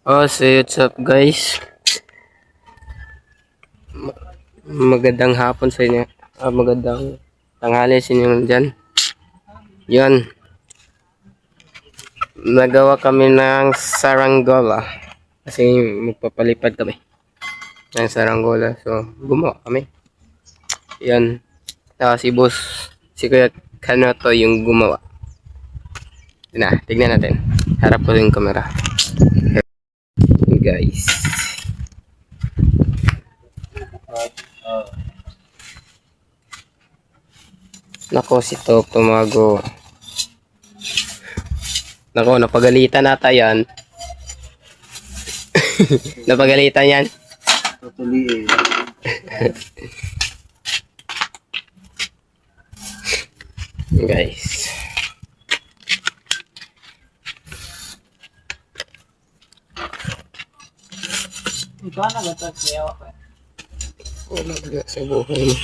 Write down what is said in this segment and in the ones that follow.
Oh, so what's up guys? Magandang hapon sa inyo. Magandang tanghali sa inyo dyan. Yun, nagawa kami ng saranggola. Kasi magpapalipad kami ng saranggola. So, gumawa kami. Yun. Si boss, si Kuya Kanoto yung gumawa. Yun na, tignan natin. Harap ko yung camera. Yun, guys. Nako, si Top tumago. Nako, napagalitan nata yan. Napagalitan yan. Tutuliin. Guys. Ikaw na ba ito? Siyaw ako. Wala talaga sa buhay mo.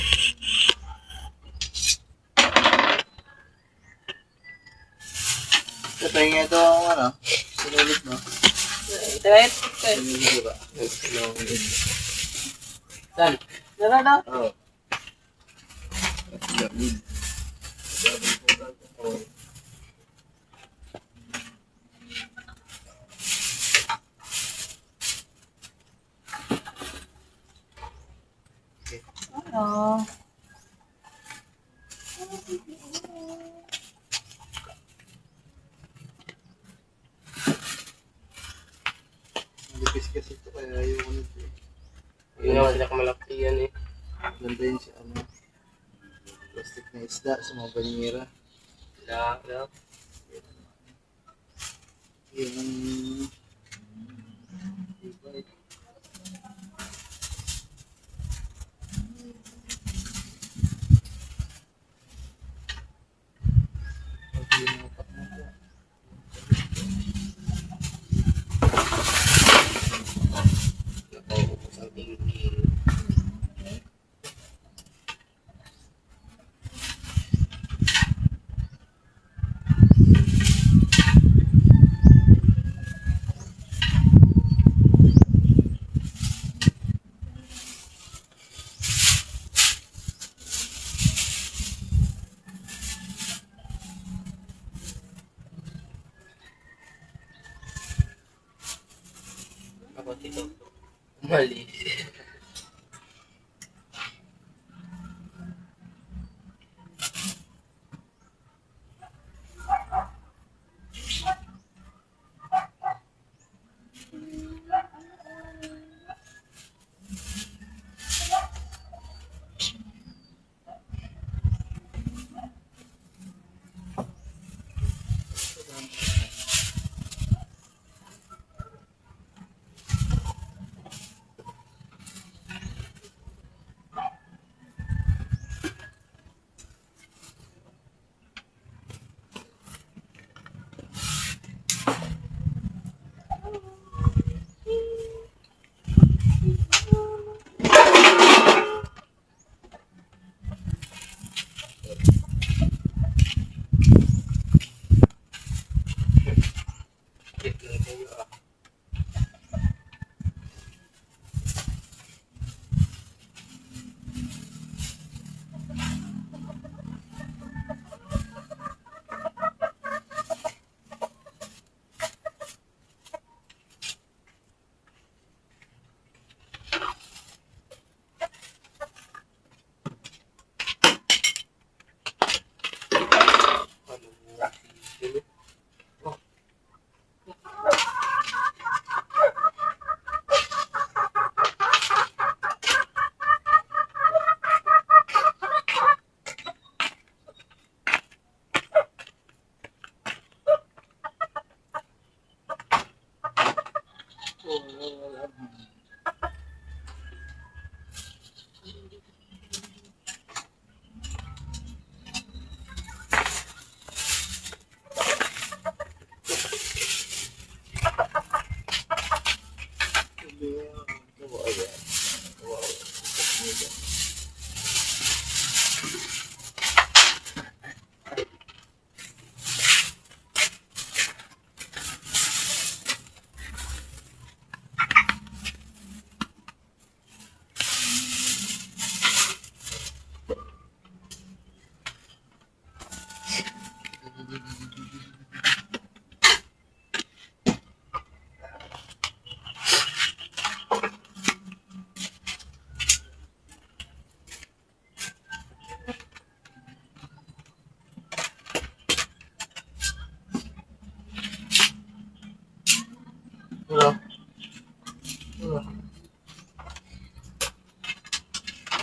Sa pahinga ito ang ano, sinulit mo. Ito. Sinulit ba? Saan? Dala na. Oo. Ano? Malipis kasi ito kaya ayaw ko nito eh. Yun naman sila kamalaki yan eh. Ganda yun siya ano. Plastic na isda sa mga banyera. Wala. Yung... Ako dito. Mali.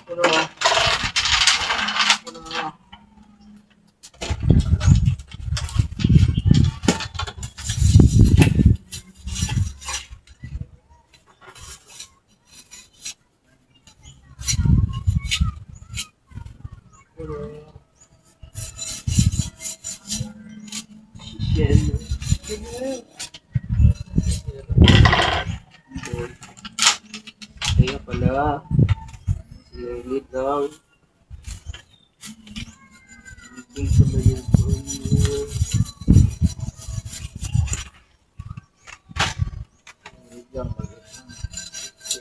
Pero, Kaya pala. Sinunod lang. Hindi ko na yun po.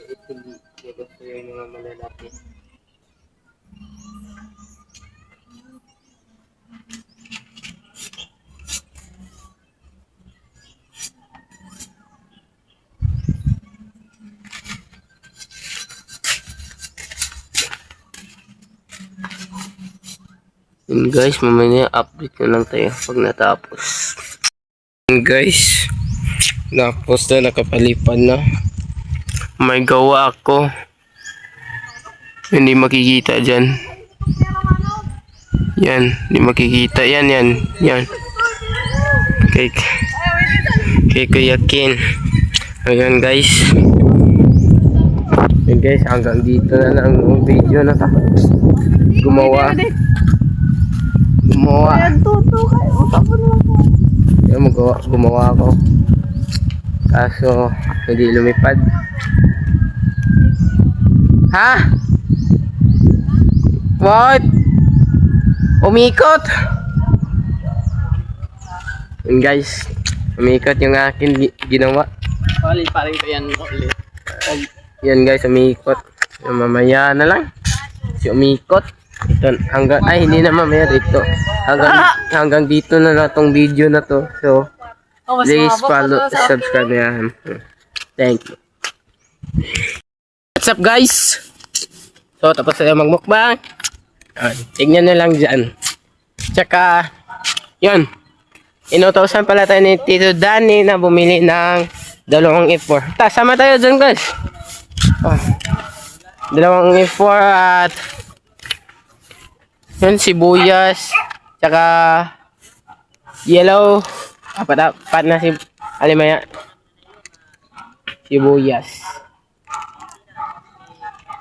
Ito gusto yung mga malalaki. Yun guys, mamaya update na lang tayo pag natapos. Yun guys, tapos na, nakapalipad na. May gawa ako. Hindi makikita dyan. Yan, hindi makikita. Yan. Kay Kuya Ken. Ayan guys. Ayan guys, hanggang dito na lang ang video na to. Gumawa. Yan, gumawa ako. Kaso, hindi lumipad. Ha? What? Umikot? Yun guys, umikot yung akin ginawa. palit ko yan ulit. Yan guys, umikot. Mamaya na lang. Si umikot. Ito, hindi na mamaya dito. Hanggang dito na tong video na to. So, please follow, subscribe na. Thank you. What's up guys? So, tapos na magmukbang. Tignan nyo lang dyan. Tsaka, yun. Inutosan pala tayo ni Tito Danny na bumili ng dalawang F4. Sama tayo dyan guys. Dalawang F4 at yun, sibuyas. Tsaka yellow. Apat na si alimaya. Sibuyas.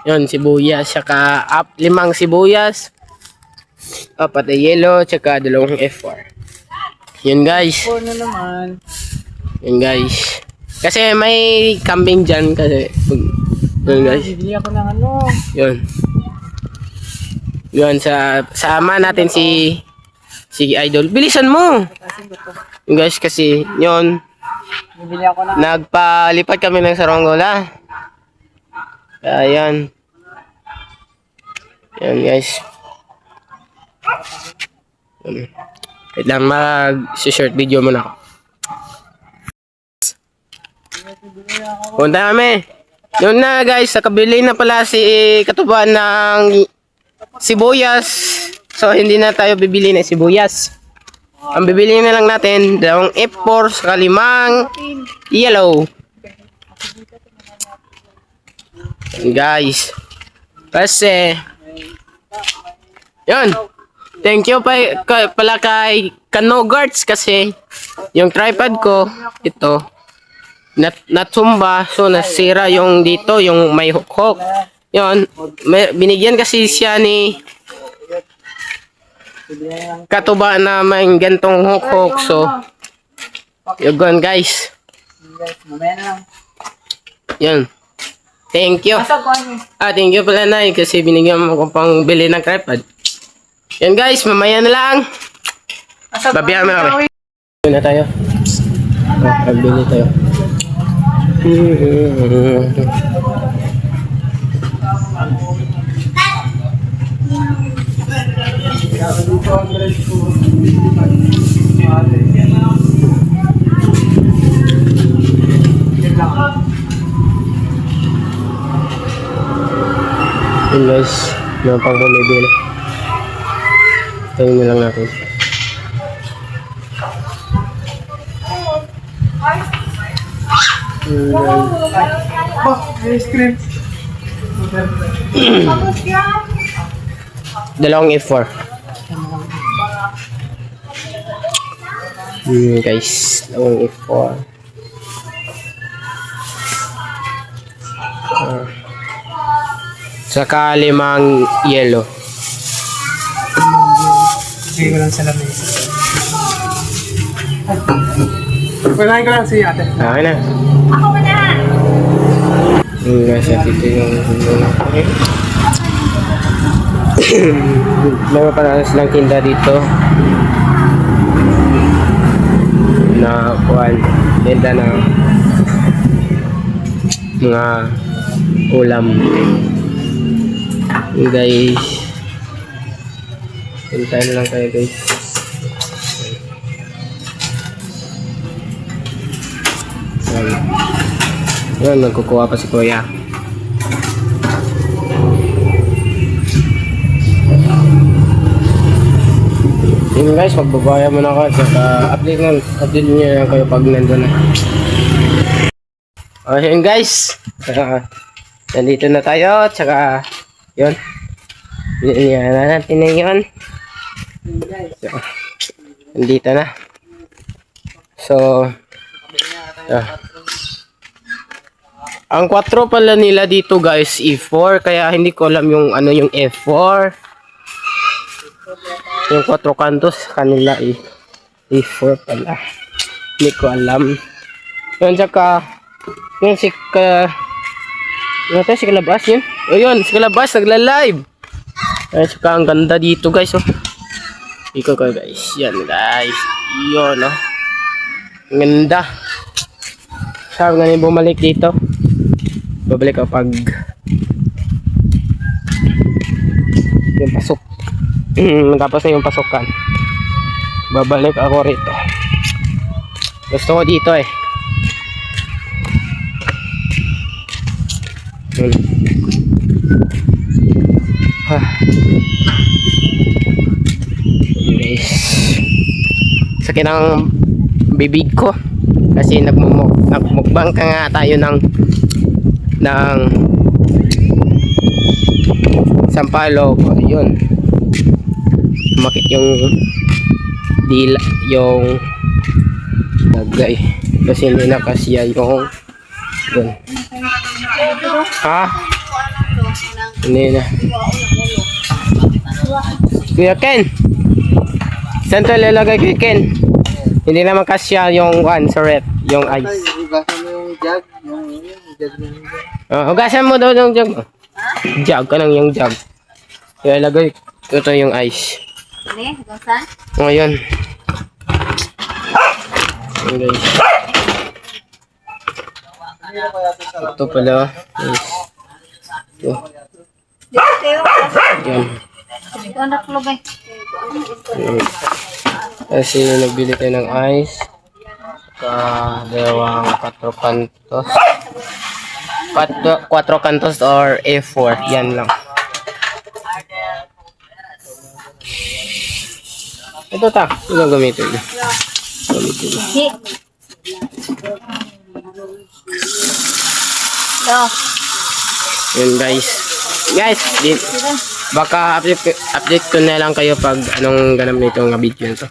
Yun, sibuyas. Tsaka 5 sibuyas. 4 na yellow. Tsaka 2 F4. Yun guys. Na naman. Yun guys. Kasi may kambing dyan. Kasi yun guys. Bibili ako ng ano. Yun. Yun, sama natin si Idol. Bilisan mo! Yun guys, kasi yun, Bibili ako ng nagpalipad kami ng saranggola. Kaya yan. Yan guys. Wait lang, mag-short video muna ako. Punta kami. Yun na guys, nakabili na pala si Katuban ng sibuyas. So, hindi na tayo bibili ng sibuyas. Ang bibili na lang natin, 2 F4 sa 5 yellow. Guys. Kasi, yun. Thank you pala kay Kanogarts kasi yung tripod ko, ito, natumba. So, nasira yung dito, yung may hook. Yun, binigyan kasi siya ni Katuba na may gantong hook. So, yun guys. Mamaya na lang. Yun. Thank you. Thank you pala na kasi binigyan mo ko pang bili ng tripod. Yan guys, mamaya na lang. Babiyan mo kami. Yun na tayo. Pagbili tayo. Yun guys, mga pang bumibili. Tayo na lang natin. Ice cream. Dalawang F4. Guys, dalawang F4. Saka 5 yellow. Sige ko lang sa lamesa. Pagkain ko lang si ate. Okay na. Ako na! Guys, dito yung okay. Meron pa na silang tinda dito na kuwan, tinda na mga ulam. Guys, hintayin lang kayo guys. Yan, nagkukuha pa si kuya. Yun guys, magbabaya muna ako. Saka update nyo lang kayo pag nandun na. Okay yun guys. Nandito na tayo. Tsaka yun. Yan na natin na yun. So, nandito na. So, ang 4 pala nila dito guys, E4. Kaya hindi ko alam yung ano yung F4. Yung 4 kantos kanila E4 pala. Hindi ko alam. Yun, tsaka yun si Kalabas yun. O yun, si Kalabas nagla-live. At tsaka ang ganda dito guys. Oh. Ikaw ka guys. Yan guys. Yun oh. Ang ganda. Sabi nga bumalik dito. Babalik kapag yung pasok. Tapos na yung pasokan. Babalik ako rito. Gusto ko dito eh. Guys, sakit ang bibig ko kasi nagmukbang ka nga tayo ng sampalok. Yun, makit yung dila yung lagay kasi hindi na kasya yung dun. Ha? Hindi na. Kuya Ken, saan to lalagay Kuya Ken? Hindi naman kasya yung sa rep, yung ice. Hugasan mo yung jug. Yung jug na yun. Hugasan mo daw yung jug. Jug ka lang yung jug. Kaya lagay ito yung ice. Ano? Hugasan? Ngayon. Okay. Ito pala. Yes. Ito. Yan. Ito ang naklog eh. Kasi nagbili tayo ng ice. Saka dalawang 4 kantos. 4 kantos or A4. Yan lang. Ito ta. Ito gamitin. Gamitin. Hindi. Ito. Yun guys. Guys, baka update ko na lang kayo pag anong ganap nito ng video nito.